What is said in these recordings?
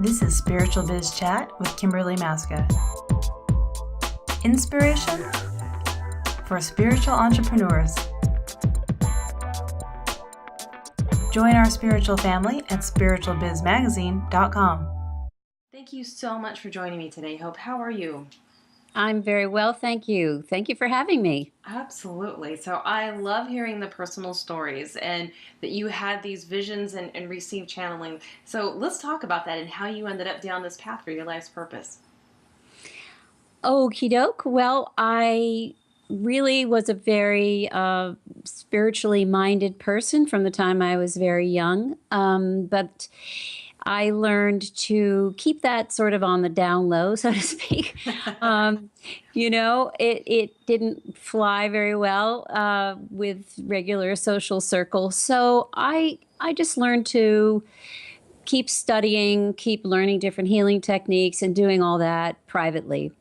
This is Spiritual Biz Chat with Kimberly Maska. Inspiration for spiritual entrepreneurs. Join our spiritual family at spiritualbizmagazine.com. Thank you so much for joining me today, Hope. How are you? I'm very well, thank you. Thank you for having me. Absolutely. So I love hearing the personal stories and that you had these visions and received channeling. So let's talk about that and how you ended up down this path for your life's purpose. Okie doke. Well, I really was a very spiritually minded person from the time I was very young. But I learned to keep that sort of on the down low, so to speak. It didn't fly very well with regular social circles. So I just learned to keep studying, keep learning different healing techniques and doing all that privately.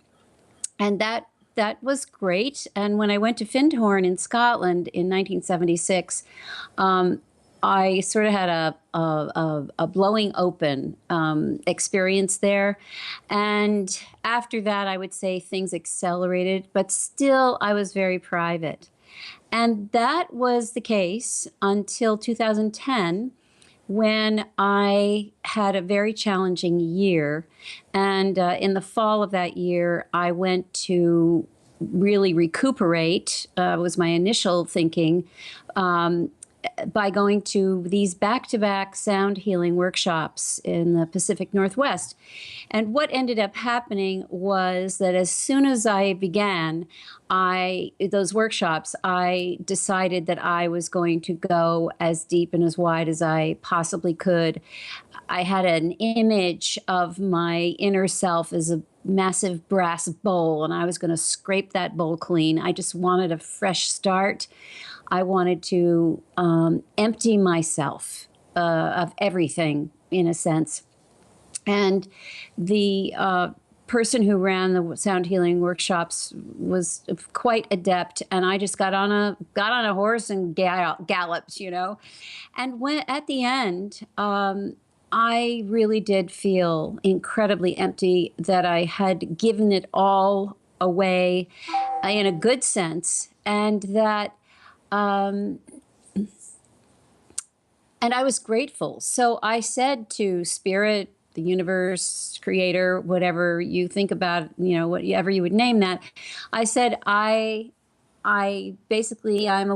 And that was great. And when I went to Findhorn in Scotland in 1976, I sort of had a blowing open experience there. And after that, I would say things accelerated, but still I was very private. And that was the case until 2010, when I had a very challenging year. And in the fall of that year, I went to really recuperate, was my initial thinking, by going to these back-to-back sound healing workshops in the Pacific Northwest. And what ended up happening was that as soon as I began those workshops, I decided that I was going to go as deep and as wide as I possibly could. I had an image of my inner self as a massive brass bowl, and I was going to scrape that bowl clean. I just wanted a fresh start. I wanted to empty myself of everything, in a sense. And the person who ran the sound healing workshops was quite adept, and I just got on a horse and galloped, And when at the end, I really did feel incredibly empty, that I had given it all away in a good sense, and that. And I was grateful. So I said to Spirit, the universe, creator, whatever you think about, whatever you would name that, I said, I'm a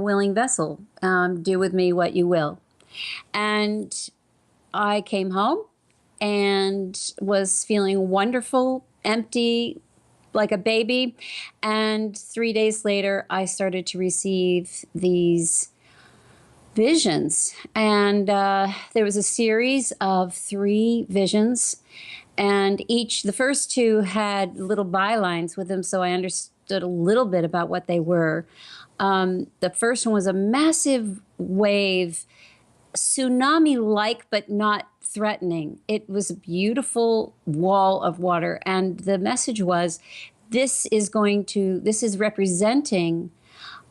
willing vessel. Do with me what you will. And I came home and was feeling wonderful, empty, like a baby. And 3 days later, I started to receive these visions. And there was a series of 3 visions. And the first 2 had little bylines with them, so I understood a little bit about what they were. The first one was a massive wave, tsunami-like, but not threatening. It was a beautiful wall of water. And the message was, this is representing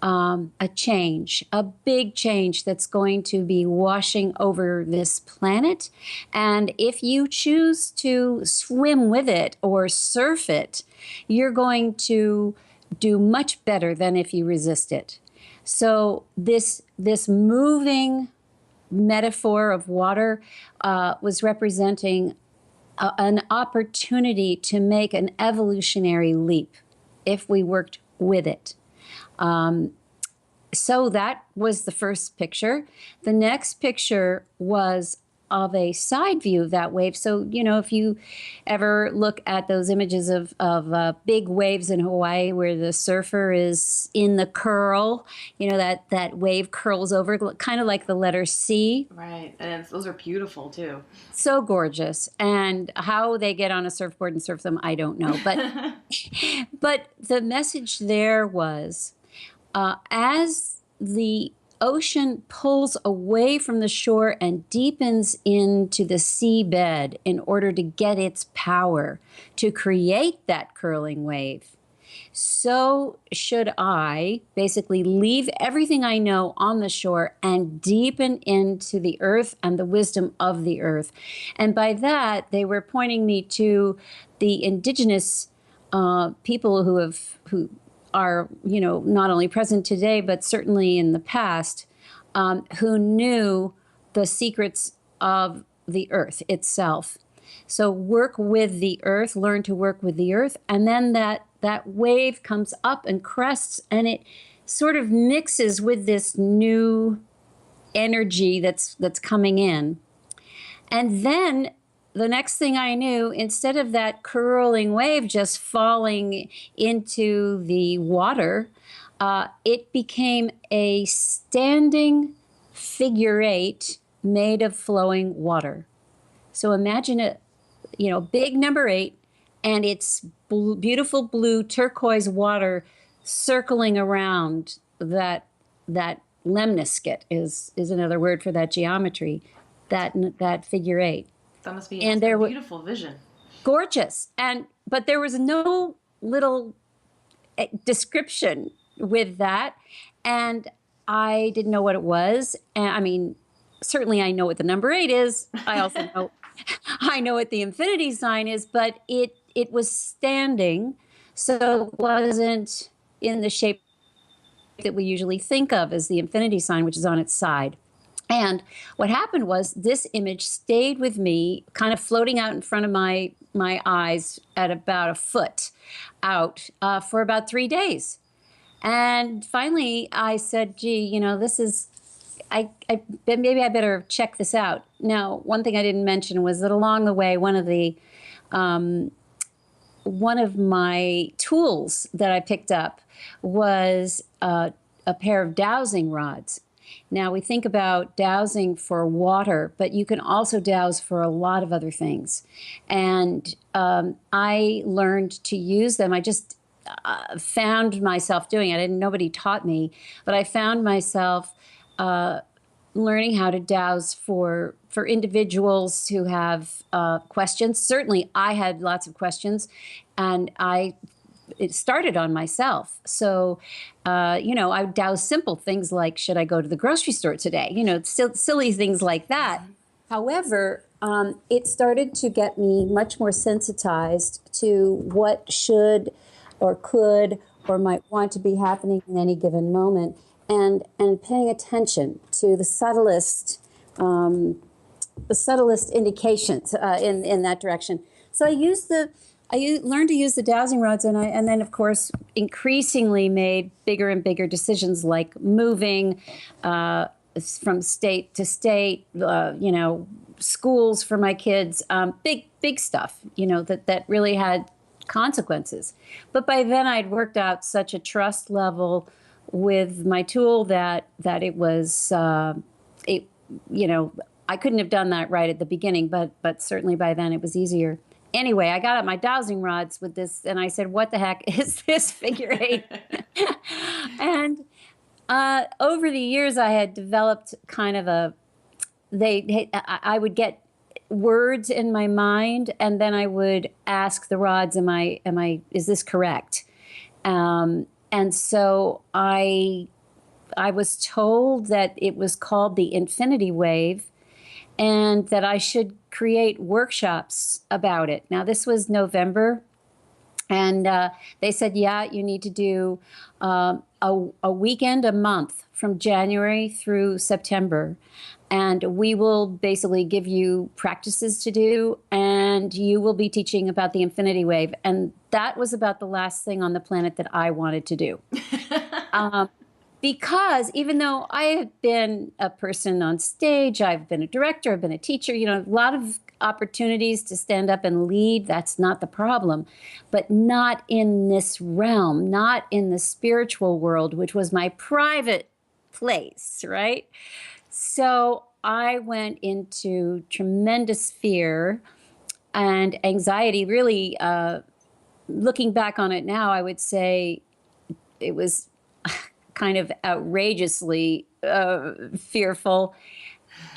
a change, a big change that's going to be washing over this planet. And if you choose to swim with it or surf it, you're going to do much better than if you resist it. So this moving metaphor of water was representing an opportunity to make an evolutionary leap if we worked with it. So that was the first picture. The next picture was of a side view of that wave. So, if you ever look at those images of big waves in Hawaii where the surfer is in the curl, that wave curls over, kind of like the letter C. Right. And those are beautiful, too. So gorgeous. And how they get on a surfboard and surf them, I don't know. But, but the message there was, as the ocean pulls away from the shore and deepens into the seabed in order to get its power to create that curling wave, so should I basically leave everything I know on the shore and deepen into the earth and the wisdom of the earth. And by that, they were pointing me to the indigenous people who are, not only present today, but certainly in the past, who knew the secrets of the earth itself. So work with the earth, learn to work with the earth, and then that wave comes up and crests, and it sort of mixes with this new energy that's coming in. And then the next thing I knew, instead of that curling wave just falling into the water, it became a standing figure eight made of flowing water. So imagine a, big number eight, and it's beautiful blue turquoise water circling around that lemniscate is another word for that geometry, that figure eight. That must be And a there was beautiful vision. gorgeous, but there was no little description with that, and I didn't know what it was. And I mean, certainly I know what the number eight is. I also know I know what the infinity sign is, but it was standing, so it wasn't in the shape that we usually think of as the infinity sign, which is on its side. And what happened was this image stayed with me, kind of floating out in front of my eyes at about a foot out for about 3 days. And finally, I said, "Gee, this is maybe I better check this out." Now, one thing I didn't mention was that along the way, one of my tools that I picked up was a pair of dowsing rods. Now, we think about dowsing for water, but you can also dowse for a lot of other things. And I learned to use them. I just found myself doing it. Nobody taught me, but I found myself learning how to dowse for individuals who have questions. Certainly, I had lots of questions, and it started on myself. So, I would dowse simple things like, should I go to the grocery store today? Silly things like that. However, it started to get me much more sensitized to what should or could or might want to be happening in any given moment, and paying attention to the subtlest indications in that direction. So I learned to use the dowsing rods, and then, of course, increasingly made bigger and bigger decisions like moving from state to state, schools for my kids, big stuff, that really had consequences. But by then I'd worked out such a trust level with my tool that it was, I couldn't have done that right at the beginning, but certainly by then it was easier. Anyway, I got out my dowsing rods with this, and I said, "What the heck is this figure eight?" And over the years, I had developed kind of I would get words in my mind, and then I would ask the rods, is this correct? And so I was told that it was called the infinity wave, and that I should create workshops about it. Now, this was November, and they said, yeah, you need to do a weekend a month from January through September, and we will basically give you practices to do, and you will be teaching about the infinity wave. And that was about the last thing on the planet that I wanted to do. Because even though I have been a person on stage, I've been a director, I've been a teacher, a lot of opportunities to stand up and lead, that's not the problem. But not in this realm, not in the spiritual world, which was my private place, right? So I went into tremendous fear and anxiety. Really, looking back on it now, I would say it was kind of outrageously fearful.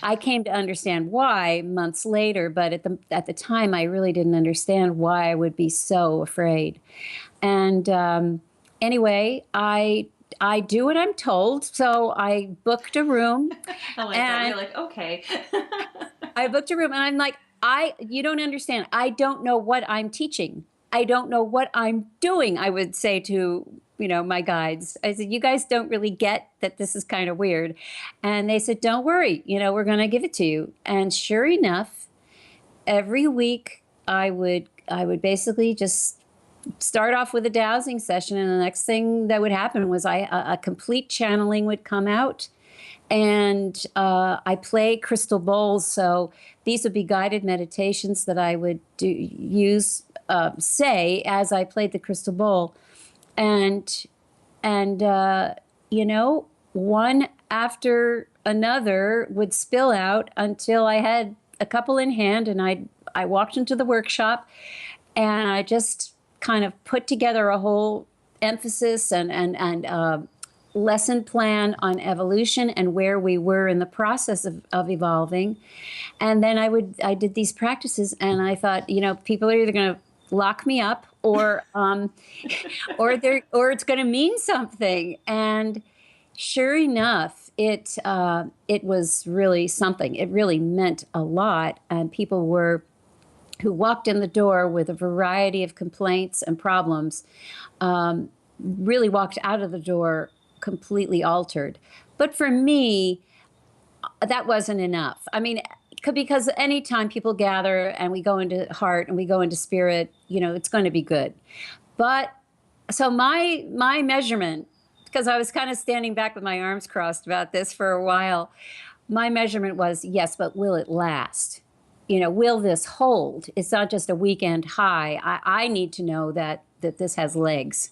I came to understand why months later, but at the time, I really didn't understand why I would be so afraid. And anyway, I do what I'm told. So I booked a room, I like that. and You're like, okay. I'm like, you don't understand. I don't know what I'm teaching. I don't know what I'm doing. I would say to, my guides, I said, you guys don't really get that this is kind of weird. And they said, don't worry, we're going to give it to you. And sure enough, every week I would basically just start off with a dowsing session, and the next thing that would happen was a complete channeling would come out, and I play crystal bowls. So these would be guided meditations that I would say as I played the crystal bowl, and and one after another would spill out until I had a couple in hand, and I walked into the workshop, and I just kind of put together a whole emphasis and lesson plan on evolution and where we were in the process of evolving. And then I did these practices, and I thought, people are either going to lock me up, or it's going to mean something. And sure enough, it was really something. It really meant a lot, and people who walked in the door with a variety of complaints and problems, really walked out of the door completely altered. But for me, that wasn't enough. I mean, because anytime people gather and we go into heart and we go into spirit, it's going to be good. But so my measurement, because I was kind of standing back with my arms crossed about this for a while, my measurement was, yes, but will it last? Will this hold? It's not just a weekend high. I need to know that this has legs.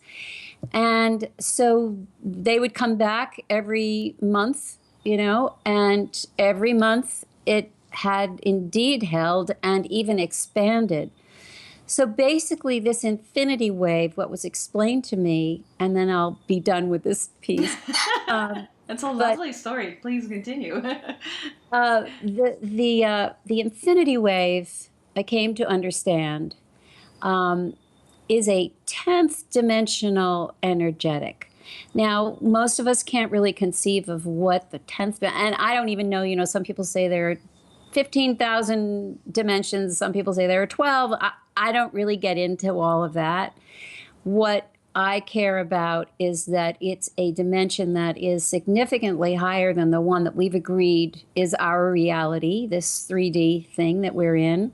And so they would come back every month, and every month it had indeed held and even expanded. So basically, this infinity wave, what was explained to me, and then I'll be done with this piece. That's a But lovely story. Please continue. the infinity wave, I came to understand, is a 10th dimensional energetic. Now, most of us can't really conceive of what the 10th, and I don't even know, some people say there are 15,000 dimensions. Some people say there are 12. I don't really get into all of that. What I care about is that it's a dimension that is significantly higher than the one that we've agreed is our reality, this 3D thing that we're in.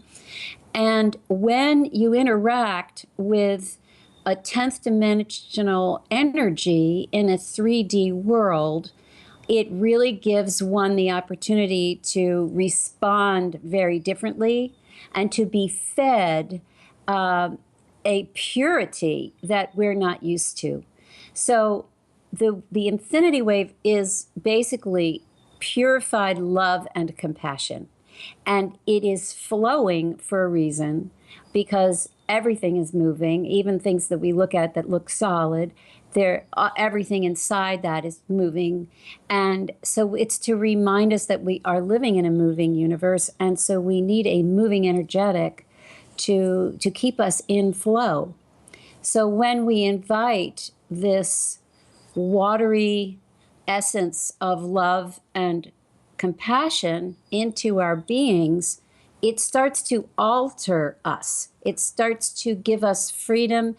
And when you interact with a 10th dimensional energy in a 3D world, it really gives one the opportunity to respond very differently and to be fed a purity that we're not used to. So the infinity wave is basically purified love and compassion. And it is flowing for a reason, because everything is moving, even things that we look at that look solid. Everything inside that is moving. And so it's to remind us that we are living in a moving universe. And so we need a moving energetic to keep us in flow. So when we invite this watery essence of love and compassion into our beings, it starts to alter us. It starts to give us freedom.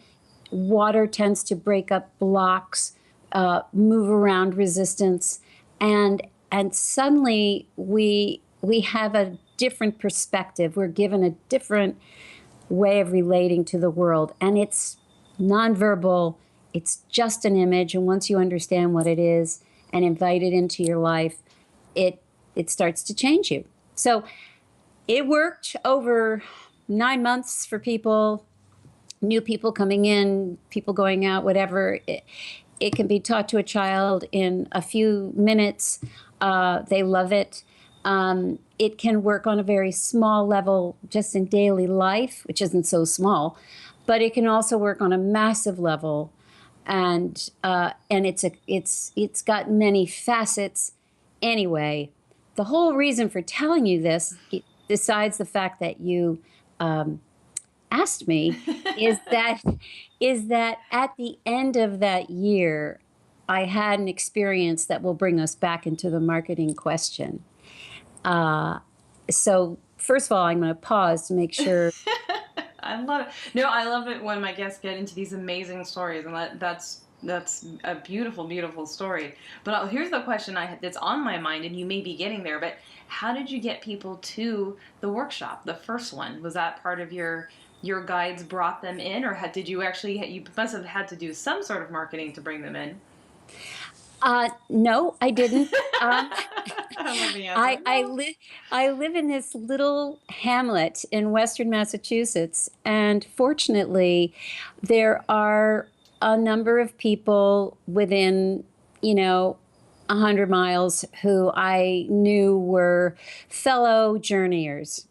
Water tends to break up blocks, move around resistance, and suddenly we have a different perspective. We're given a different way of relating to the world, and it's nonverbal. It's just an image, and once you understand what it is and invite it into your life, it starts to change you. So it worked over 9 months for people, new people coming in, people going out, whatever. It can be taught to a child in a few minutes. They love it. It can work on a very small level just in daily life, which isn't so small, but it can also work on a massive level. And it's got many facets. Anyway, the whole reason for telling you this, besides the fact that asked me is that at the end of that year, I had an experience that will bring us back into the marketing question. Uh, so first of all, I'm going to pause to make sure. I love it. No, I love it when my guests get into these amazing stories, and that's a beautiful, beautiful story. But here's the question that's on my mind, and you may be getting there. But how did you get people to the workshop? The first one, was that part of your guides brought them in, or did you actually you must have had to do some sort of marketing to bring them in? No, I didn't. I love the answer. I No. live in this little hamlet in Western Massachusetts, and fortunately, there are a number of people within, 100 miles who I knew were fellow journeyers,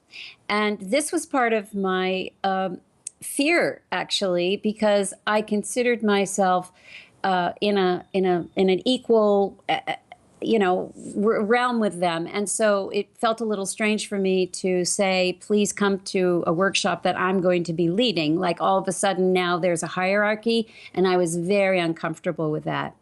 and this was part of my fear, actually, because I considered myself in an equal realm with them. And so it felt a little strange for me to say, please come to a workshop that I'm going to be leading. Like all of a sudden now there's a hierarchy, and I was very uncomfortable with that.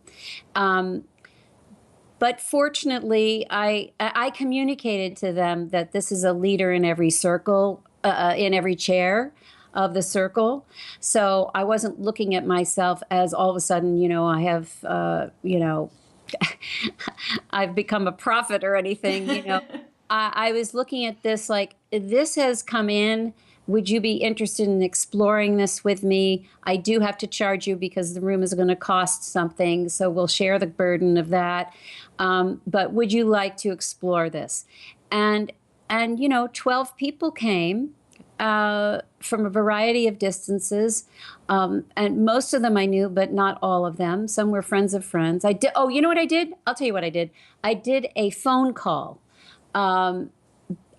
But fortunately, I communicated to them that this is a leader in every circle, in every chair of the circle. So I wasn't looking at myself as all of a sudden, I have, I've become a prophet or anything. I was looking at this like, this has come in. Would you be interested in exploring this with me? I do have to charge you because the room is going to cost something. So we'll share the burden of that. But would you like to explore this? And 12 people came from a variety of distances. And most of them I knew, but not all of them. Some were friends of friends. I did. Oh, you know what I did? I'll tell you what I did. I did a phone call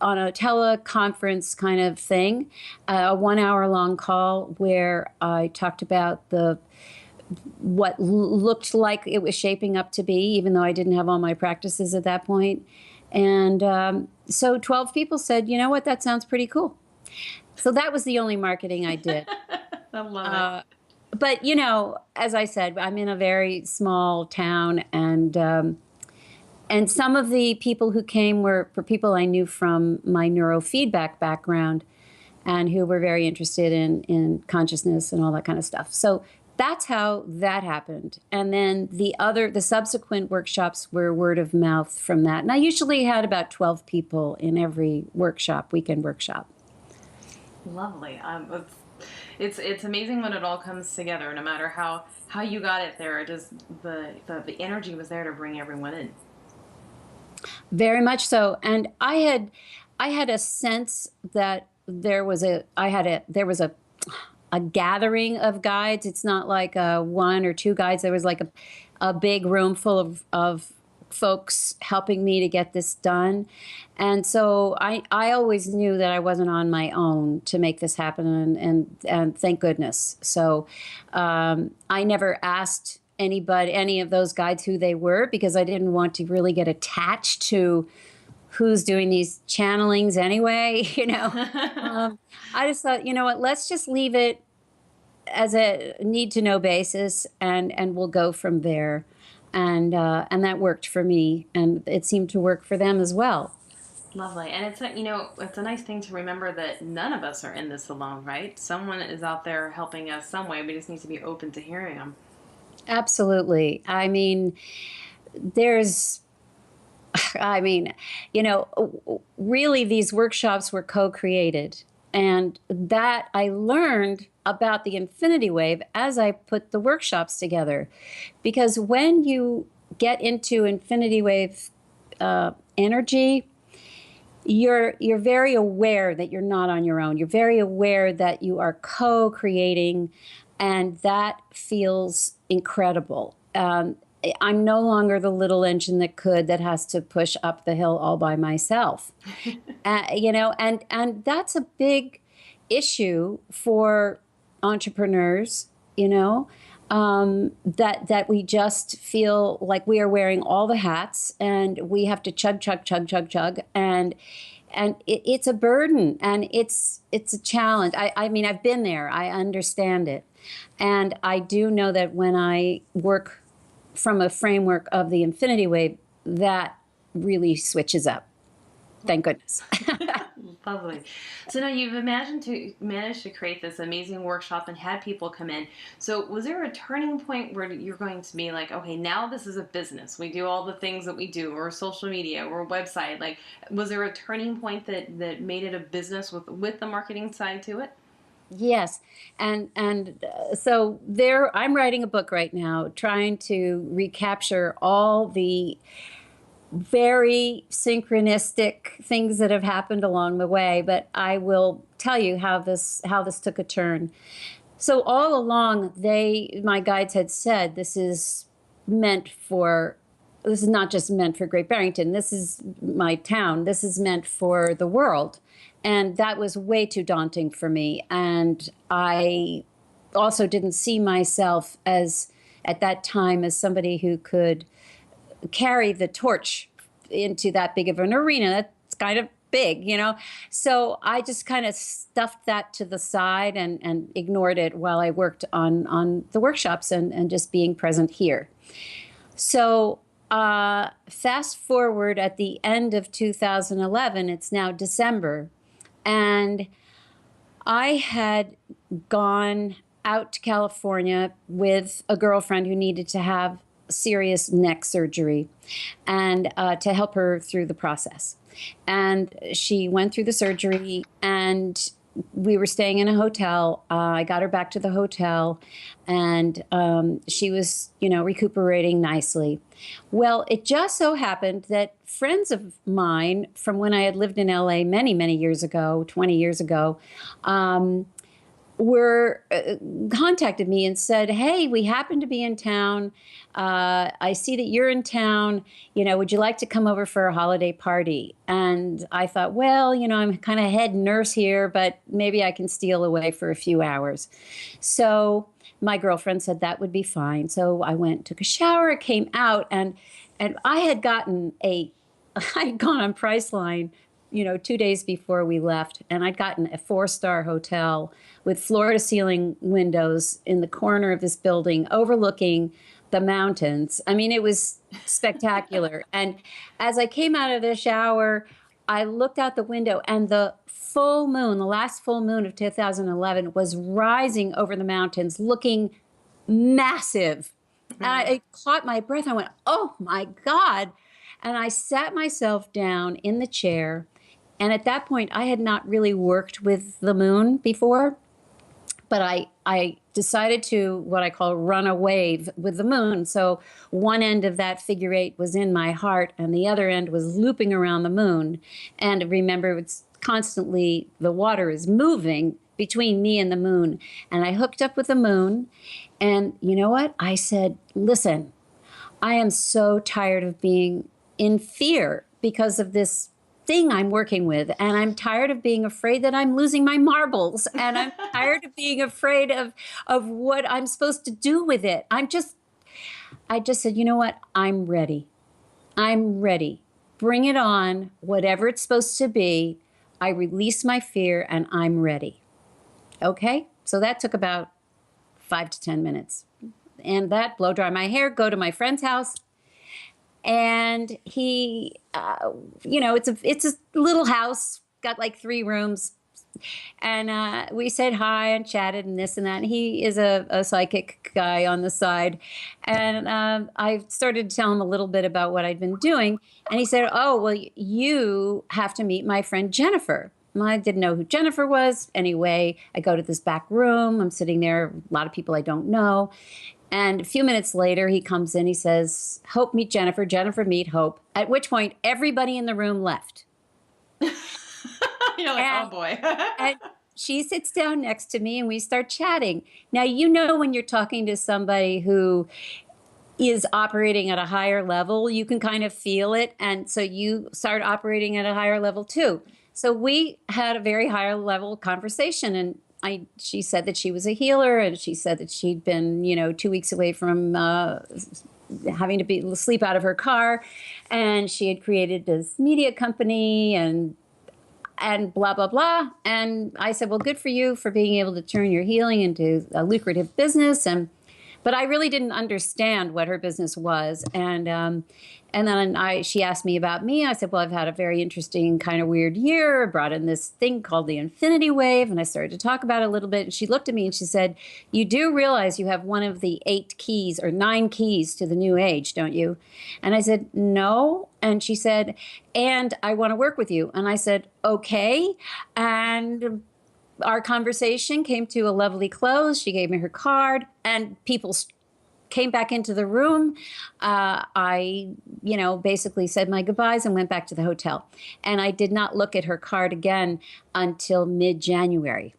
on a teleconference kind of thing, a 1 hour long call where I talked about what looked like it was shaping up to be, even though I didn't have all my practices at that point. And so 12 people said, you know what, that sounds pretty cool. So that was the only marketing I did. I love it. But, as I said, I'm in a very small town, and some of the people who came were for people I knew from my neurofeedback background and who were very interested in consciousness and all that kind of stuff. So that's how that happened. And then the subsequent workshops were word of mouth from that. And I usually had about 12 people in every weekend workshop. Lovely. It's amazing when it all comes together. No matter how you got it there, the energy was there to bring everyone in. Very much so. And I had a sense that there was a gathering of guides. It's not like one or two guides. There was like a big room full of folks helping me to get this done. And so I always knew that I wasn't on my own to make this happen, and thank goodness. So I never asked any of those guides who they were, because I didn't want to really get attached to who's doing these channelings anyway. I just thought, you know what, let's just leave it as a need to know basis, and we'll go from there. And that worked for me, and it seemed to work for them as well. Lovely. And it's a nice thing to remember that none of us are in this alone, right? Someone is out there helping us some way. We just need to be open to hearing them. Absolutely. I mean, really these workshops were co-created. And that I learned about the infinity wave as I put the workshops together. Because when you get into infinity wave energy, you're very aware that you're not on your own. You're very aware that you are co-creating, and that feels incredible. I'm no longer the little engine that has to push up the hill all by myself. And that's a big issue for entrepreneurs, that we just feel like we are wearing all the hats and we have to chug, chug, chug, chug, chug. And and it's a burden, and it's a challenge. I mean, I've been there. I understand it, and I do know that when I work from a framework of the infinity wave, that really switches up. Thank goodness. Lovely. So now you've managed to create this amazing workshop and had people come in. So was there a turning point where you're going to be like, okay, now this is a business. We do all the things that we do, or social media, or website. Like, was there a turning point that made it a business with the marketing side to it? Yes, so there, I'm writing a book right now, trying to recapture all the very synchronistic things that have happened along the way. But I will tell you how this took a turn. So all along, my guides had said this is not just meant for Great Barrington. This is my town. This is meant for the world. And that was way too daunting for me. And I also didn't see myself as, at that time, as somebody who could carry the torch into that big of an arena. That's kind of big, you know? So I just kind of stuffed that to the side and ignored it while I worked on the workshops and just being present here. So fast forward at the end of 2011, it's now December, and I had gone out to California with a girlfriend who needed to have serious neck surgery, and to help her through the process. And she went through the surgery, and we were staying in a hotel. I got her back to the hotel, and she was, recuperating nicely. Well, it just so happened that friends of mine from when I had lived in LA many, many years ago, 20 years ago, were contacted me and said, "Hey, we happen to be in town. I see that you're in town. Would you like to come over for a holiday party?" And I thought, well, I'm kind of head nurse here, but maybe I can steal away for a few hours. So my girlfriend said that would be fine. So I went, took a shower, came out, and I had gotten I'd gone on Priceline, 2 days before we left, and I'd gotten a 4-star hotel with floor-to-ceiling windows in the corner of this building overlooking the mountains. I mean, it was spectacular. And as I came out of the shower, I looked out the window, and the full moon, the last full moon of 2011, was rising over the mountains, looking massive. And I caught my breath. I went, "Oh my God." And I sat myself down in the chair. And at that point, I had not really worked with the moon before, but I decided to, what I call, run a wave with the moon. So one end of that figure 8 was in my heart, and the other end was looping around the moon. And remember, it's constantly, the water is moving between me and the moon. And I hooked up with the moon, and you know what? I said, "Listen, I am so tired of being in fear because of this thing I'm working with. And I'm tired of being afraid that I'm losing my marbles. And I'm tired of being afraid of what I'm supposed to do with it. I just said, you know what? I'm ready. I'm ready. Bring it on, whatever it's supposed to be. I release my fear, and I'm ready." Okay? So that took about 5 to 10 minutes. And that, blow dry my hair, go to my friend's house. And he, it's a little house, got like 3 rooms. And we said hi and chatted and this and that. And he is a psychic guy on the side. And I started to tell him a little bit about what I'd been doing. And he said, "Oh, well, you have to meet my friend Jennifer." And I didn't know who Jennifer was. Anyway, I go to this back room. I'm sitting there, a lot of people I don't know. And a few minutes later, he comes in, he says, "Hope meet Jennifer, Jennifer meet Hope." At which point, everybody in the room left. You're like, "Oh boy." And she sits down next to me, and we start chatting. Now, when you're talking to somebody who is operating at a higher level, you can kind of feel it. And so you start operating at a higher level too. So we had a very higher level conversation, and she said that she was a healer, and she said that she'd been, 2 weeks away from having to sleep out of her car, and she had created this media company, and and blah, blah, blah. And I said, well, good for you for being able to turn your healing into a lucrative business. But I really didn't understand what her business was. And then she asked me about me. I said, well, I've had a very interesting kind of weird year. I brought in this thing called the infinity wave. And I started to talk about it a little bit. And she looked at me and she said, you do realize you have one of the 8 keys or 9 keys to the new age, don't you? And I said, no. And she said, and I want to work with you. And I said, okay. And our conversation came to a lovely close. She gave me her card and people came back into the room. I, basically said my goodbyes and went back to the hotel. And I did not look at her card again until mid-January.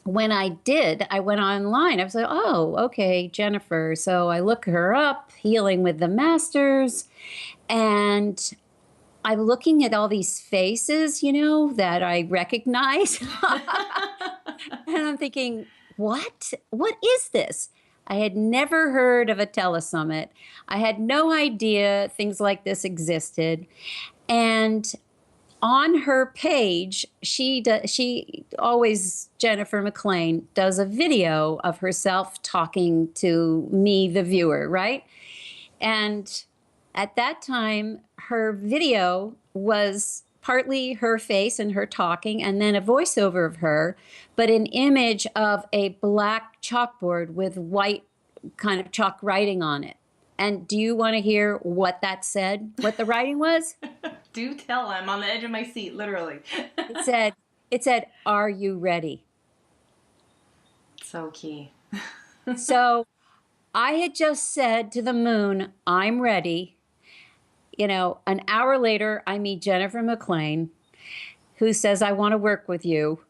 When I did, I went online. I was like, oh, okay, Jennifer. So I look her up, Healing with the Masters. And I'm looking at all these faces, that I recognize. And I'm thinking, what? What is this? I had never heard of a telesummit. I had no idea things like this existed. And on her page, she always, Jennifer McLean, does a video of herself talking to me, the viewer, right? And at that time, her video was partly her face and her talking, and then a voiceover of her, but an image of a black chalkboard with white kind of chalk writing on it. And do you want to hear what that said? What the writing was? Do tell. I'm on the edge of my seat, literally. It said, "Are you ready?" So key. So I had just said to the moon, "I'm ready." An hour later, I meet Jennifer McLean, who says, I want to work with you.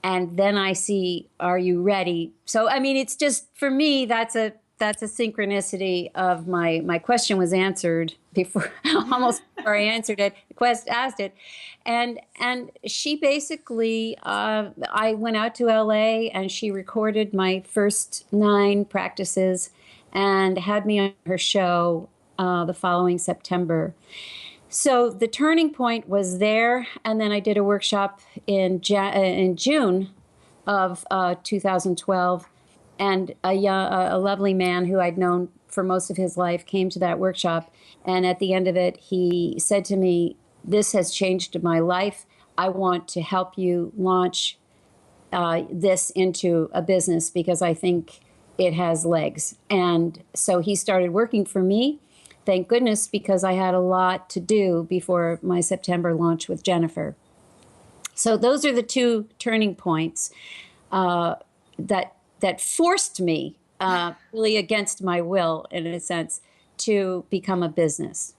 And then I see, are you ready? So, it's just, for me, that's a synchronicity of my question was answered before, almost before I answered it, asked it. And she basically, I went out to LA and she recorded my first 9 practices and had me on her show the following September. So the turning point was there, and then I did a workshop in June of 2012, and a lovely man who I'd known for most of his life came to that workshop, and at the end of it, he said to me, "This has changed my life. I want to help you launch this into a business because I think it has legs." And so he started working for me. Thank goodness, because I had a lot to do before my September launch with Jennifer. So those are the 2 turning points that forced me, really against my will, in a sense, to become a business.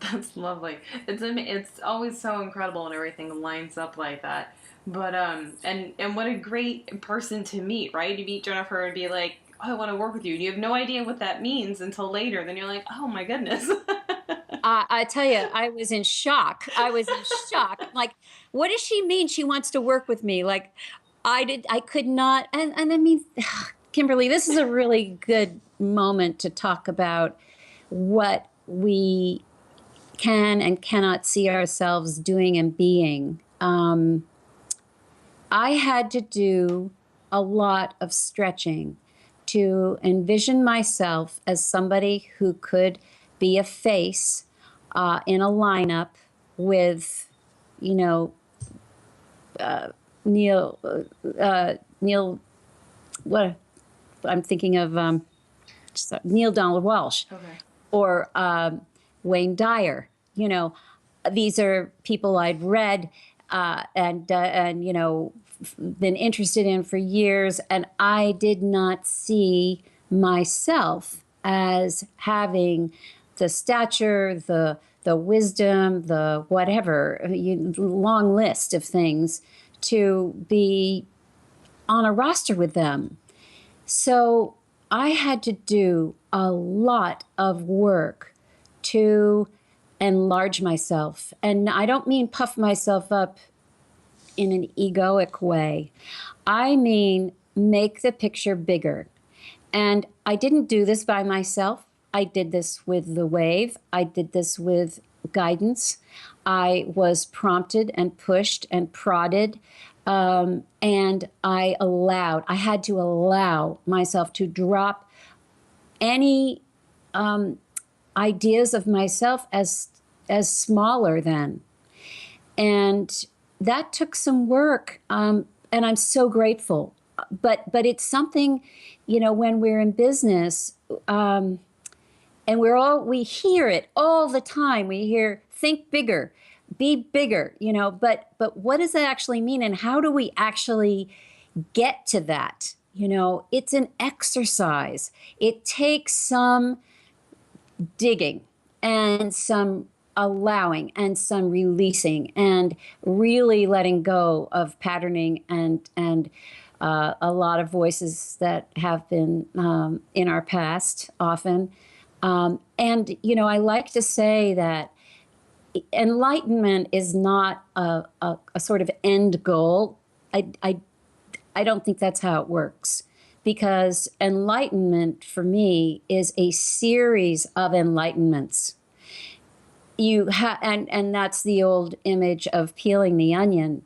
That's lovely. It's always so incredible when everything lines up like that. But and what a great person to meet, right? To meet Jennifer and be like, oh, I want to work with you. And you have no idea what that means until later. Then you're like, oh my goodness. I tell you, I was in shock. Like, what does she mean she wants to work with me? Like, I could not. And Kimberly, this is a really good moment to talk about what we can and cannot see ourselves doing and being. I had to do a lot of stretching to envision myself as somebody who could be a face in a lineup with, Neil, what I'm thinking of, Neil Donald Walsh, Okay. or Wayne Dyer. These are people I'd read and been interested in for years, and I did not see myself as having the stature, the wisdom, the whatever, long list of things to be on a roster with them. So I had to do a lot of work to enlarge myself. And I don't mean puff myself up in an egoic way. I mean make the picture bigger. And I didn't do this by myself. I did this with the wave. I did this with guidance. I was prompted and pushed and prodded. And I had to allow myself to drop any ideas of myself as smaller than. And that took some work, and I'm so grateful. But it's something, when we're in business, and we hear it all the time. We hear think bigger, be bigger, but what does that actually mean, and how do we actually get to that? It's an exercise. It takes some digging and some allowing and some releasing and really letting go of patterning and a lot of voices that have been in our past often. I like to say that enlightenment is not a sort of end goal. I don't think that's how it works, because enlightenment for me is a series of enlightenments. And that's the old image of peeling the onion.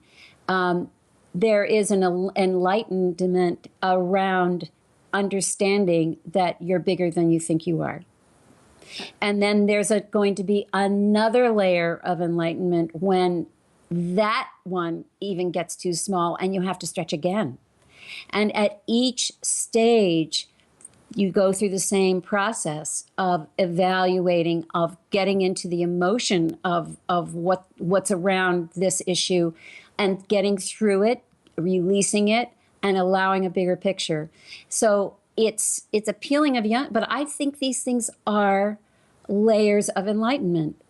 There is an enlightenment around understanding that you're bigger than you think you are. And then there's going to be another layer of enlightenment when that one even gets too small and you have to stretch again. And at each stage, you go through the same process of evaluating, of getting into the emotion of what's around this issue and getting through it, releasing it, and allowing a bigger picture. So it's a peeling of young, but I think these things are layers of enlightenment.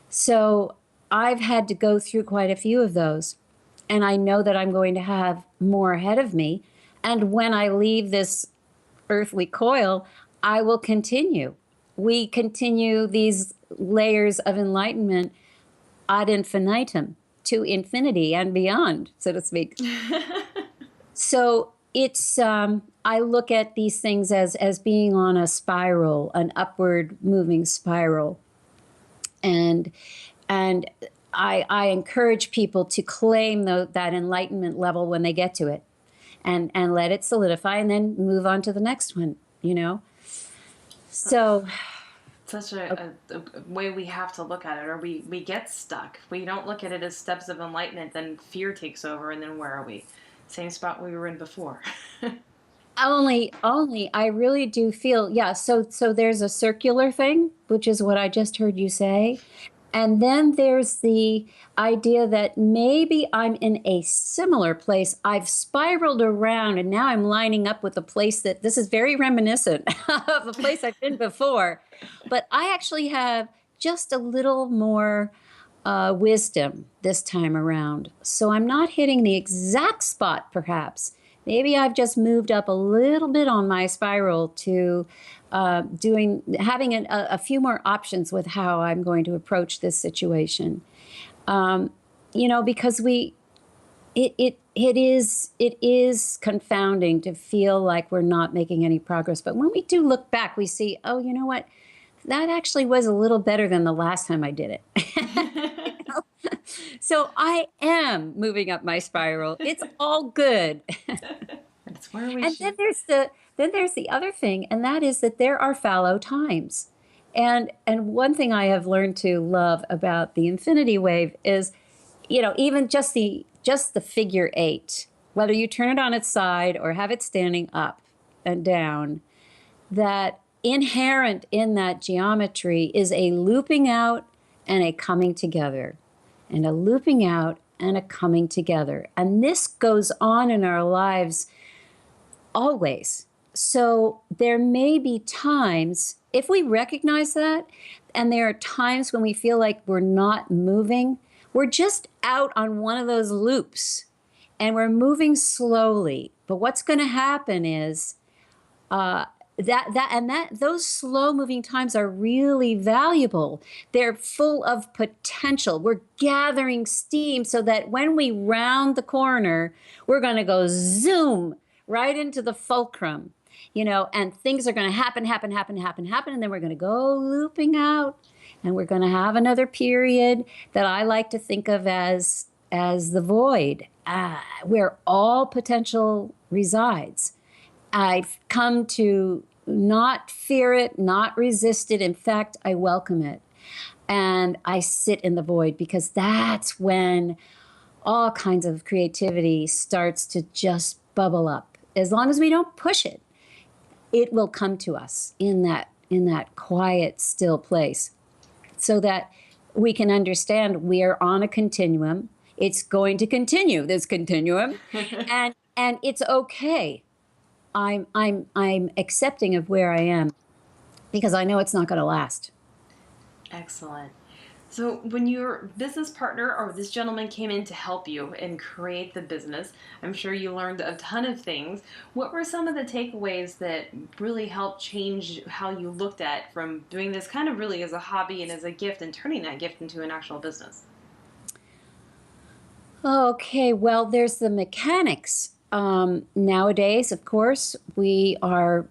So I've had to go through quite a few of those, and I know that I'm going to have more ahead of me. And when I leave this earthly coil, I will continue. We continue these layers of enlightenment ad infinitum, to infinity and beyond, so to speak. So it's I look at these things as being on a spiral, an upward moving spiral, and I encourage people to claim that enlightenment level when they get to it, and let it solidify, and then move on to the next one. So. Such a way we have to look at it, or we get stuck. If we don't look at it as steps of enlightenment, then fear takes over, and then where are we? Same spot we were in before. Only, I really do feel, yeah. So there's a circular thing, which is what I just heard you say. And then there's the idea that maybe I'm in a similar place. I've spiraled around, and now I'm lining up with a place this is very reminiscent of a place I've been before. But I actually have just a little more wisdom this time around. So I'm not hitting the exact spot, perhaps. Maybe I've just moved up a little bit on my spiral to having a few more options with how I'm going to approach this situation. Because it is confounding to feel like we're not making any progress. But when we do look back, we see, oh, you know what? That actually was a little better than the last time I did it. So I am moving up my spiral. It's all good. That's where we and should. then there's the other thing, and that is that there are fallow times. And one thing I have learned to love about the infinity wave is, even just the figure 8, whether you turn it on its side or have it standing up and down, that inherent in that geometry is a looping out and a coming together, and a looping out and a coming together. And this goes on in our lives always. So there may be times, if we recognize that, and there are times when we feel like we're not moving, we're just out on one of those loops and we're moving slowly. But what's going to happen is those slow moving times are really valuable. They're full of potential. We're gathering steam so that when we round the corner, we're going to go zoom right into the fulcrum, and things are going to happen, and then we're going to go looping out, and we're going to have another period that I like to think of as the void, where all potential resides. I've come to not fear it, not resist it. In fact, I welcome it. And I sit in the void, because that's when all kinds of creativity starts to just bubble up. As long as we don't push it, it will come to us in that quiet, still place, so that we can understand we are on a continuum. It's going to continue, this continuum, and it's okay. I'm accepting of where I am, because I know it's not going to last. Excellent. So when your business partner or this gentleman came in to help you and create the business, I'm sure you learned a ton of things. What were some of the takeaways that really helped change how you looked at from doing this kind of really as a hobby and as a gift, and turning that gift into an actual business? Okay, well, there's the mechanics. Nowadays, of course, we are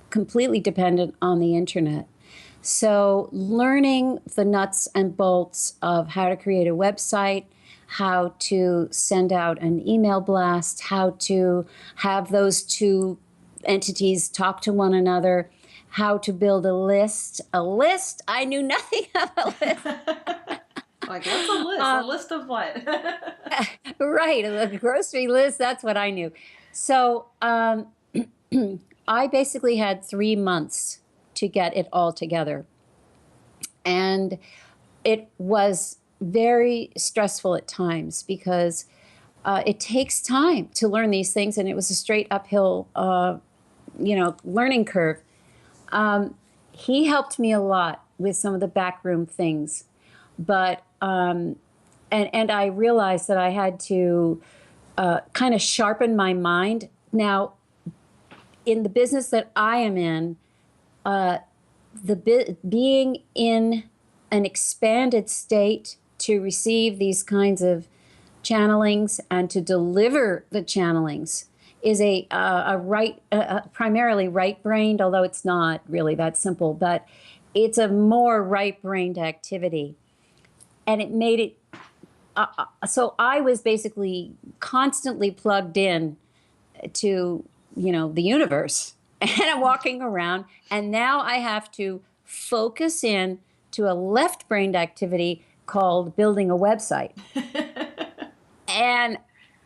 completely dependent on the internet. So learning the nuts and bolts of how to create a website, how to send out an email blast, how to have those two entities talk to one another, how to build a list. A list? I knew nothing of a list. Like, what's a list? A list of what? Right, a grocery list, that's what I knew. So I basically had 3 months to get it all together. And it was very stressful at times, because it takes time to learn these things, and it was a straight uphill, learning curve. He helped me a lot with some of the backroom things, but and I realized that I had to kind of sharpen my mind. Now, in the business that I am in, being in an expanded state to receive these kinds of channelings and to deliver the channelings is primarily right-brained, although it's not really that simple, but it's a more right-brained activity. And it made it, so I was basically constantly plugged in to, the universe. And I'm walking around, and now I have to focus in to a left-brained activity called building a website. And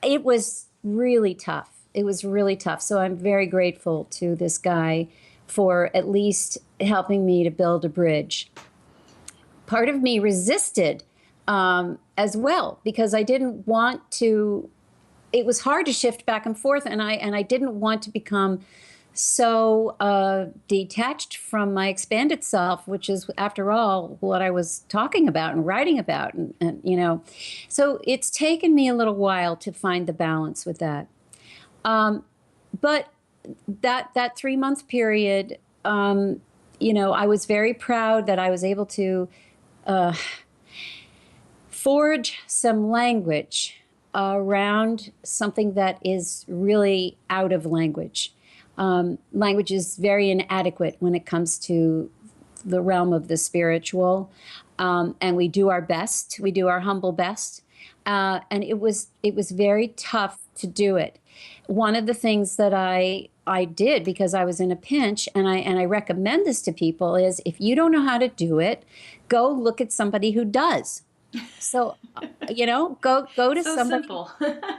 it was really tough. It was really tough. So I'm very grateful to this guy for at least helping me to build a bridge. Part of me resisted as well, because I didn't want to. It was hard to shift back and forth, and I didn't want to become so detached from my expanded self, which is, after all, what I was talking about and writing about, and so it's taken me a little while to find the balance with that. But that 3-month period, I was very proud that I was able to forge some language around something that is really out of language. Language is very inadequate when it comes to the realm of the spiritual, and we do our best. We do our humble best, and it was very tough to do it. One of the things that I did, because I was in a pinch, and I recommend this to people, is if you don't know how to do it, go look at somebody who does. So, go to So somebody, simple.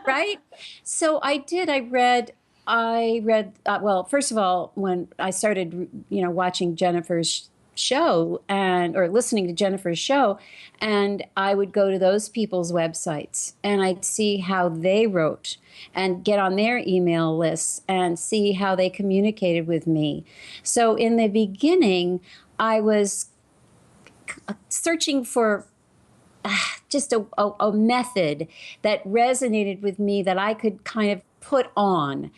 right? So I did. I read. Well, first of all, when I started, watching Jennifer's show or listening to Jennifer's show, and I would go to those people's websites, and I'd see how they wrote and get on their email lists and see how they communicated with me. So in the beginning, I was searching for just a method that resonated with me, that I could kind of put on.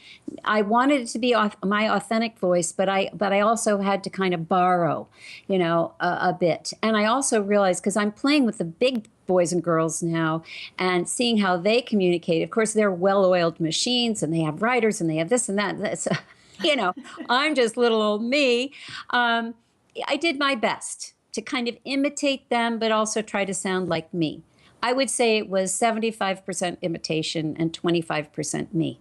I wanted it to be my authentic voice, but I also had to kind of borrow, a bit. And I also realized, because I'm playing with the big boys and girls now and seeing how they communicate. Of course, they're well-oiled machines, and they have writers, and they have this and that. I'm just little old me. I did my best to kind of imitate them, but also try to sound like me. I would say it was 75% imitation and 25% me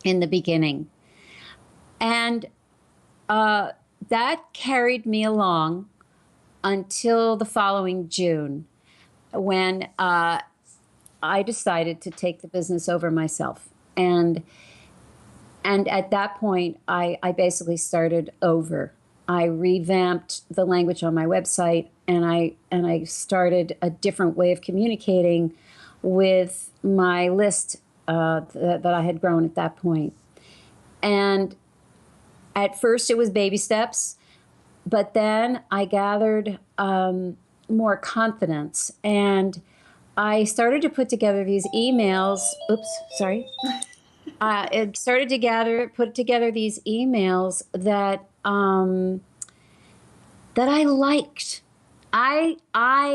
in the beginning. And that carried me along until the following June, when I decided to take the business over myself. And at that point, I basically started over. I revamped the language on my website, and I started a different way of communicating with my list that I had grown at that point. And at first, it was baby steps, but then I gathered more confidence, and I started to put together these emails. Oops, sorry. It started to put together these emails that that I liked. I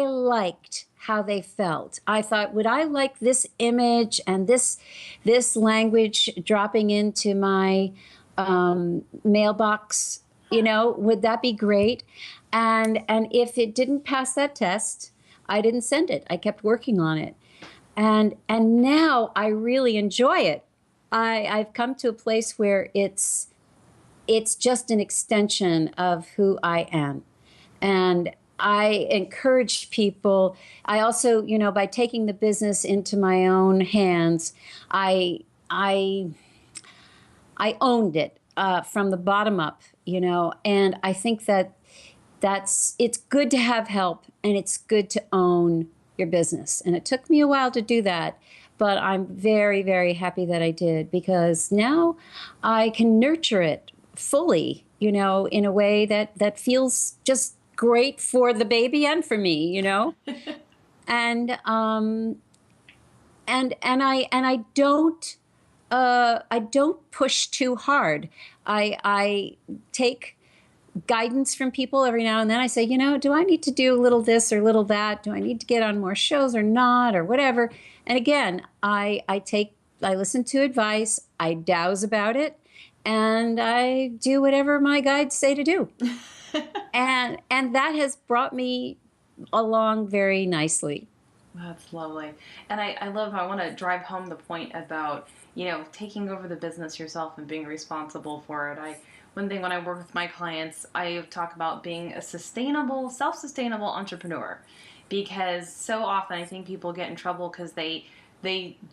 liked how they felt. I thought, would I like this image and this language dropping into my mailbox? You know, would that be great? And if it didn't pass that test, I didn't send it. I kept working on it, and now I really enjoy it. I've come to a place where it's just an extension of who I am. And I encourage people. I also, you know, by taking the business into my own hands, I owned it from the bottom up, you know, and I think it's good to have help, and it's good to own your business. And it took me a while to do that, but I'm very, very happy that I did, because now I can nurture it fully, you know, in a way that feels just great for the baby and for me, you know. And I don't push too hard. I take guidance from people every now and then. I say, you know, do I need to do a little this or little that? Do I need to get on more shows or not, or whatever? And again, I listen to advice, I douse about it, and I do whatever my guides say to do. and that has brought me along very nicely. That's lovely. And I love, I want to drive home the point about, you know, taking over the business yourself and being responsible for it. One thing when I work with my clients, I talk about being a sustainable, self-sustainable entrepreneur, because so often I think people get in trouble because they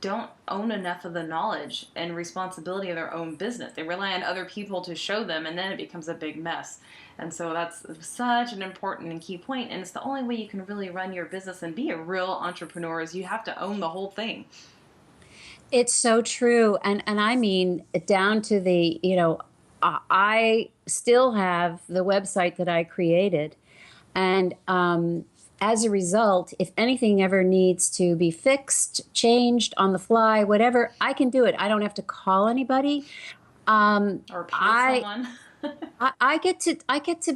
don't own enough of the knowledge and responsibility of their own business. They rely on other people to show them, and then it becomes a big mess. And so that's such an important and key point. And it's the only way you can really run your business and be a real entrepreneur, is you have to own the whole thing. It's so true. And I mean, down to the, you know, I still have the website that I created. And as a result, if anything ever needs to be fixed, changed on the fly, whatever, I can do it. I don't have to call anybody. Or pay someone. I get to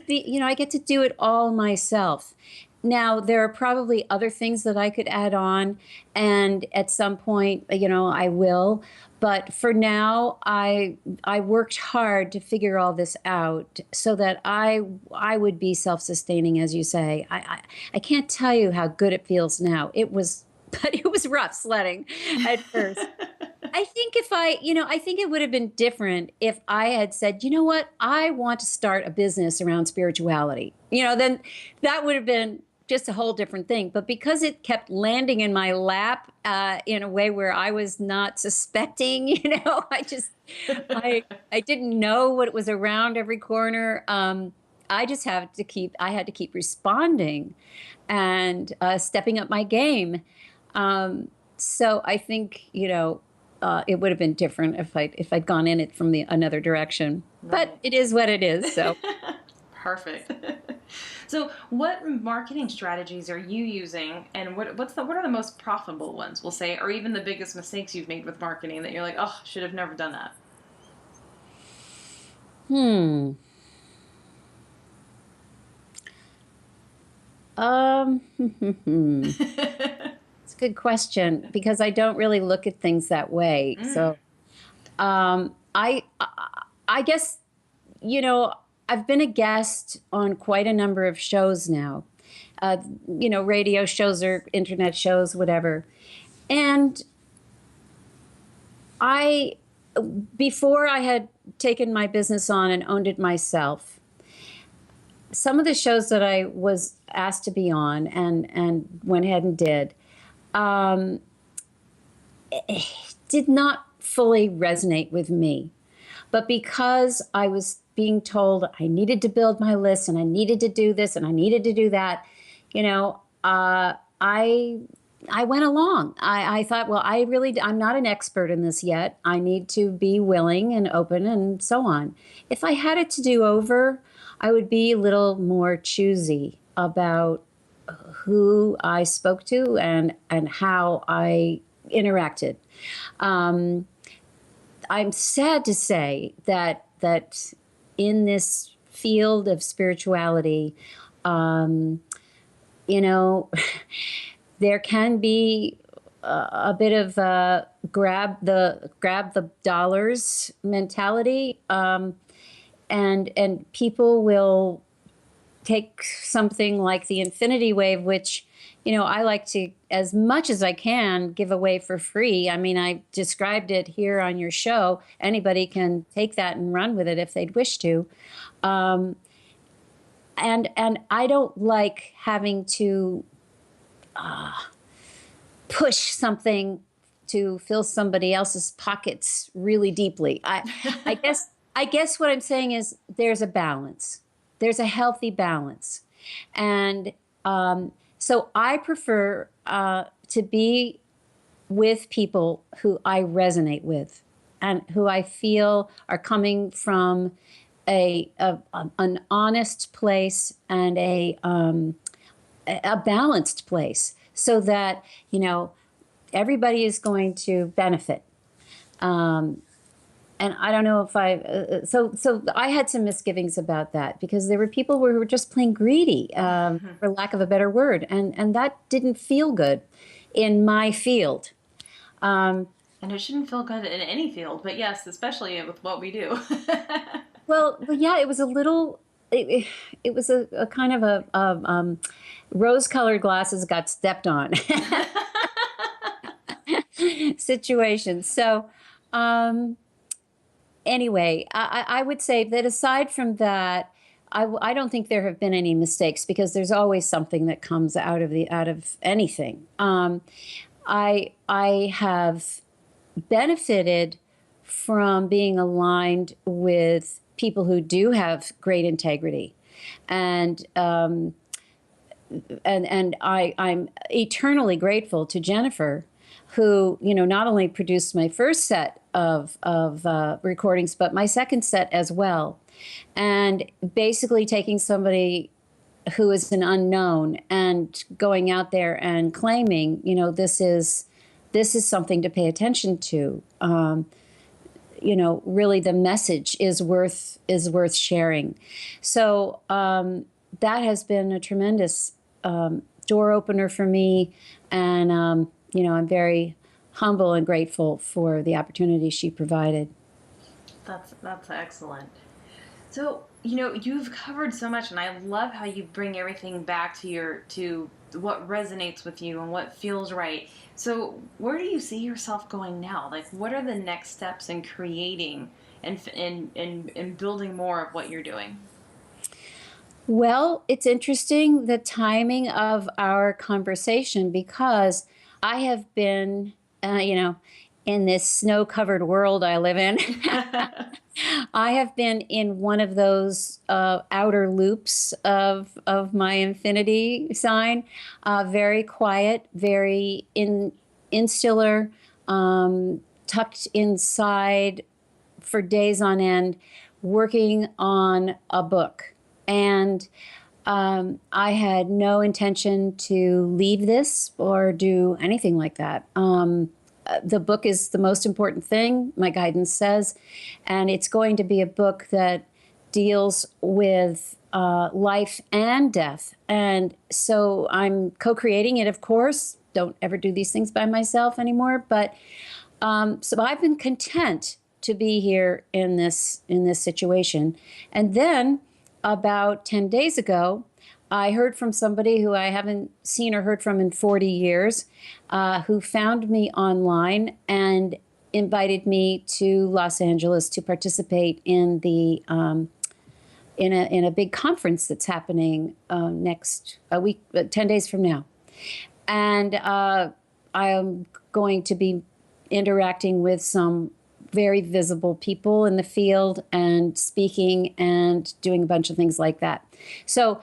be, you know, I get to do it all myself. Now, there are probably other things that I could add on, and at some point, you know, I will. But for now, I worked hard to figure all this out so that I would be self-sustaining, as you say. I can't tell you how good it feels now. But it was rough sledding at first. I think I think it would have been different if I had said, you know what, I want to start a business around spirituality. You know, then that would have been just a whole different thing. But because it kept landing in my lap in a way where I was not suspecting, you know, I didn't know what was around every corner. I had to keep responding and stepping up my game. So I think, you know, it would have been different if I'd gone in it from another direction. Right. But it is what it is. So perfect. So, what marketing strategies are you using, and what are the most profitable ones, we'll say, or even the biggest mistakes you've made with marketing that you're like, oh, should have never done that? It's a good question, because I don't really look at things that way. So, I guess, you know, I've been a guest on quite a number of shows now, uh, radio shows or internet shows, whatever. And I, before I had taken my business on and owned it myself, some of the shows that I was asked to be on and went ahead and did, um, did not fully resonate with me. But because I was being told I needed to build my list and I needed to do this and I needed to do that, I went along. I thought, well, I'm not an expert in this yet. I need to be willing and open and so on. If I had it to do over, I would be a little more choosy about who I spoke to and how I interacted. Um, I'm sad to say that in this field of spirituality, um, you know, there can be a bit of grab the dollars mentality, and people will take something like the infinity wave, which, I like to, as much as I can, give away for free. I mean, I described it here on your show. Anybody can take that and run with it if they'd wish to. Um, and I don't like having to push something to fill somebody else's pockets really deeply. I guess what I'm saying is there's a balance. There's a healthy balance, and so I prefer to be with people who I resonate with, and who I feel are coming from an honest place and a balanced place, so that everybody is going to benefit. Um, and I don't know if so I had some misgivings about that, because there were people who were just plain greedy, for lack of a better word, and that didn't feel good in my field. Um, And it shouldn't feel good in any field, but yes, especially with what we do. well, yeah, it was a little. It was a kind of a rose-colored glasses got stepped on situation. So. Um, anyway, I would say that aside from that, I don't think there have been any mistakes, because there's always something that comes out of anything. I have benefited from being aligned with people who do have great integrity, and I'm eternally grateful to Jennifer, who not only produced my first set of recordings, but my second set as well, and basically taking somebody who is an unknown and going out there and claiming, this is something to pay attention to. Really, the message is worth sharing. So that has been a tremendous door opener for me, and I'm very humble and grateful for the opportunity she provided. That's excellent. So, you've covered so much, and I love how you bring everything back to what resonates with you and what feels right. So, where do you see yourself going now? Like, what are the next steps in creating and building more of what you're doing? Well, it's interesting, the timing of our conversation, because I have been, in this snow-covered world I live in. I have been in one of those outer loops of my infinity sign, very quiet, very insular, tucked inside for days on end, working on a book. And I had no intention to leave this or do anything like that. The book is the most important thing, my guidance says, and it's going to be a book that deals with life and death. And so I'm co-creating it, of course. Don't ever do these things by myself anymore. But so I've been content to be here in this situation. And then about 10 days ago, I heard from somebody who I haven't seen or heard from in 40 years, who found me online and invited me to Los Angeles to participate in the in a big conference that's happening next a week, 10 days from now. And I am going to be interacting with some very visible people in the field and speaking and doing a bunch of things like that. So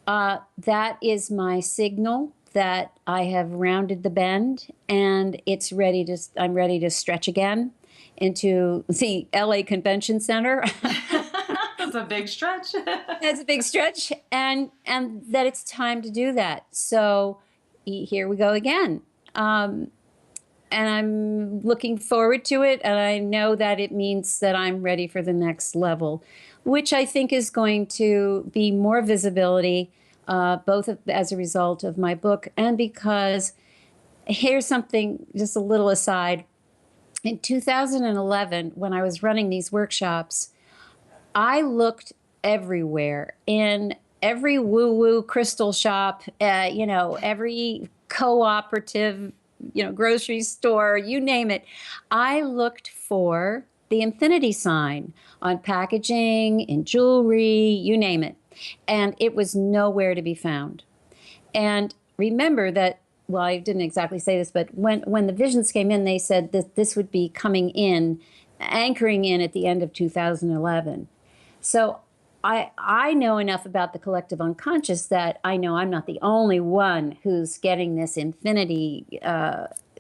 that is my signal that I have rounded the bend, and I'm ready to stretch again into the LA Convention Center. That's a big stretch. That's a big stretch, and that it's time to do that. So here we go again. And I'm looking forward to it, and I know that it means that I'm ready for the next level, which I think is going to be more visibility, both as a result of my book and because here's something, just a little aside. In 2011, when I was running these workshops, I looked everywhere, in every woo-woo crystal shop, every cooperative, grocery store, you name it. I looked for the infinity sign on packaging, in jewelry, you name it. And it was nowhere to be found. And remember that, well, I didn't exactly say this, but when the visions came in, they said that this would be coming in, anchoring in at the end of 2011. So I know enough about the collective unconscious that I know I'm not the only one who's getting this infinity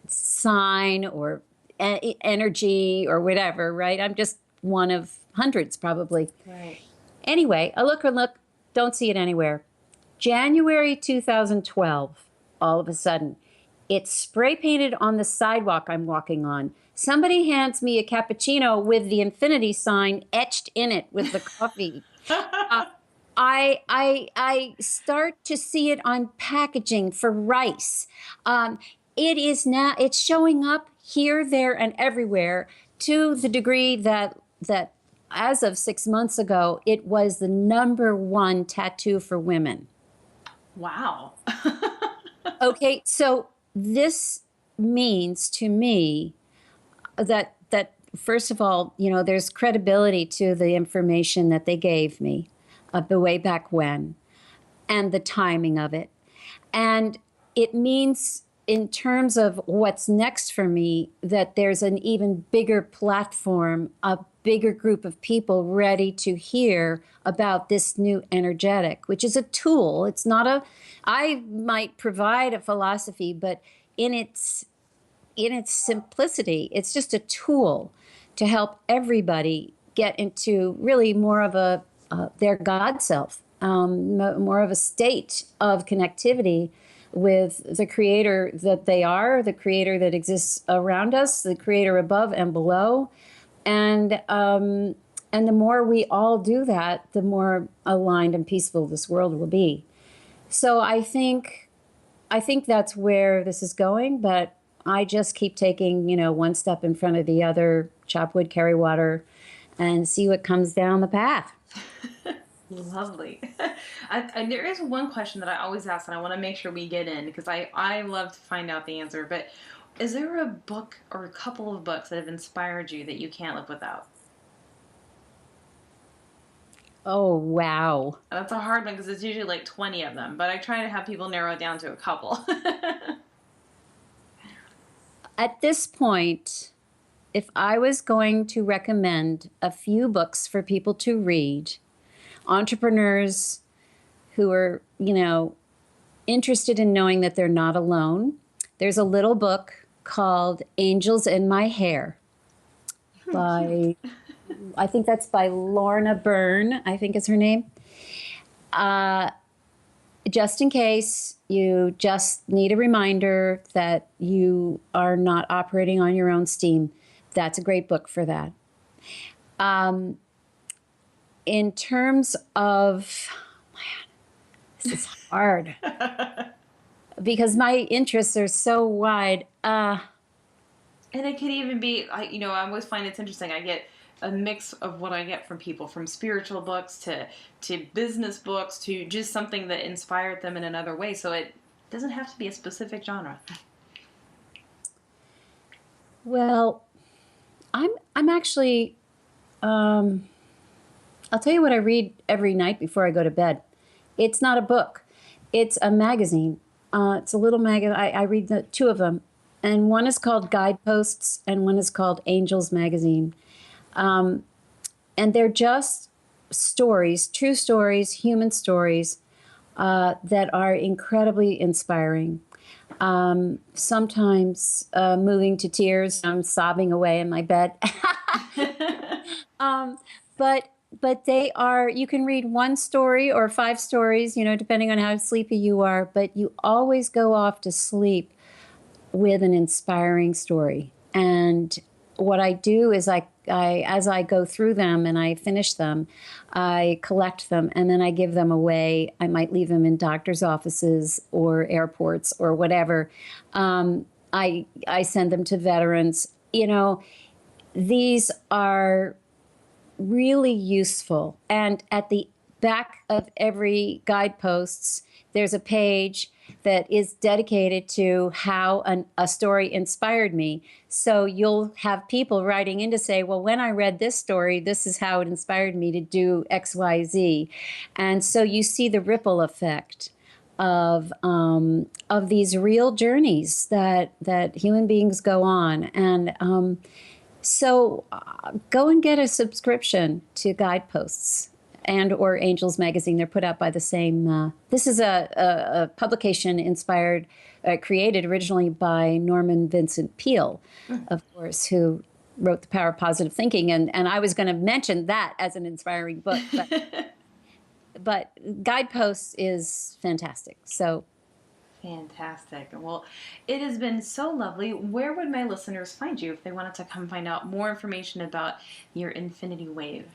sign or energy or whatever, right? I'm just one of hundreds, probably. Right. Anyway, I look, don't see it anywhere. January 2012, all of a sudden, it's spray painted on the sidewalk I'm walking on. Somebody hands me a cappuccino with the infinity sign etched in it with the coffee. I start to see it on packaging for rice. It is now, it's showing up here, there, and everywhere, to the degree that as of 6 months ago, it was the #1 tattoo for women. Wow. Okay, so this means to me that first of all, there's credibility to the information that they gave me the way back when, and the timing of it. And it means, in terms of what's next for me, that there's an even bigger platform, a bigger group of people ready to hear about this new energetic, which is a tool. It's not I might provide a philosophy, but in its simplicity, it's just a tool to help everybody get into really more of their God self, more of a state of connectivity with the creator that they are, the creator that exists around us, the creator above and below. And the more we all do that, the more aligned and peaceful this world will be. So I think that's where this is going, but I just keep taking, one step in front of the other, chop wood, carry water, and see what comes down the path. Lovely. There is one question that I always ask, and I want to make sure we get in, because I love to find out the answer. But is there a book or a couple of books that have inspired you that you can't live without? Oh, wow. That's a hard one because it's usually like 20 of them, but I try to have people narrow it down to a couple. At this point, if I was going to recommend a few books for people to read, entrepreneurs who are, interested in knowing that they're not alone, there's a little book called Angels in My Hair by, I think that's by Lorna Byrne, I think is her name. Just in case you just need a reminder that you are not operating on your own steam, that's a great book for that. In terms of, this is hard because my interests are so wide. And it could even be, I always find it's interesting. I get a mix of what I get from people, from spiritual books to business books to just something that inspired them in another way. So it doesn't have to be a specific genre. Well, I'm actually I'll tell you what I read every night before I go to bed. It's not a book. It's a magazine. It's a little magazine. I read the two of them, and one is called Guideposts, and one is called Angels Magazine. And they're just stories, true stories, human stories that are incredibly inspiring. Sometimes moving to tears. I'm sobbing away in my bed. um, but they are, you can read one story or 5 stories, depending on how sleepy you are, but you always go off to sleep with an inspiring story. And what I do is as I go through them and I finish them, I collect them and then I give them away. I might leave them in doctor's offices or airports or whatever. I send them to veterans. These are really useful. And at the back of every guideposts, there's a page that is dedicated to how a story inspired me. So you'll have people writing in to say, well, when I read this story, this is how it inspired me to do X, Y, Z. And so you see the ripple effect of these real journeys that human beings go on. And so go and get a subscription to Guideposts and or Angels Magazine. They're put out by the same. This is a publication created originally by Norman Vincent Peale, of course, who wrote The Power of Positive Thinking. And I was going to mention that as an inspiring book. But Guideposts is fantastic. So. Fantastic. Well, it has been so lovely. Where would my listeners find you if they wanted to come find out more information about your Infinity Wave?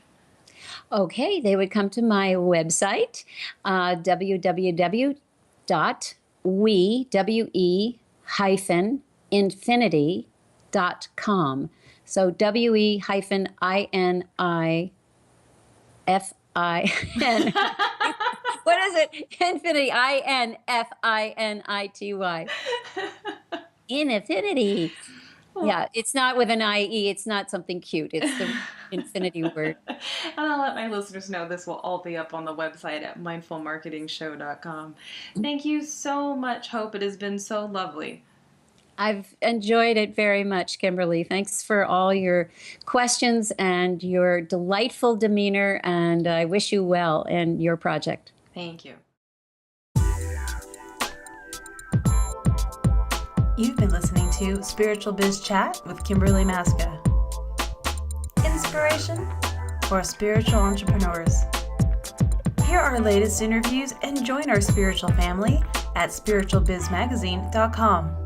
Okay, they would come to my website, www.we-infinity.com. So WE-INIFIN. What is it? Infinity. INFINITY. In Infinity. Yeah, it's not with an IE. It's not something cute. It's the infinity word. And I'll let my listeners know this will all be up on the website at mindfulmarketingshow.com. Thank you so much, Hope. It has been so lovely. I've enjoyed it very much, Kimberly. Thanks for all your questions and your delightful demeanor, and I wish you well in your project. Thank you. You've been listening to Spiritual Biz Chat with Kimberly Maska. Inspiration for spiritual entrepreneurs. Hear our latest interviews and join our spiritual family at spiritualbizmagazine.com.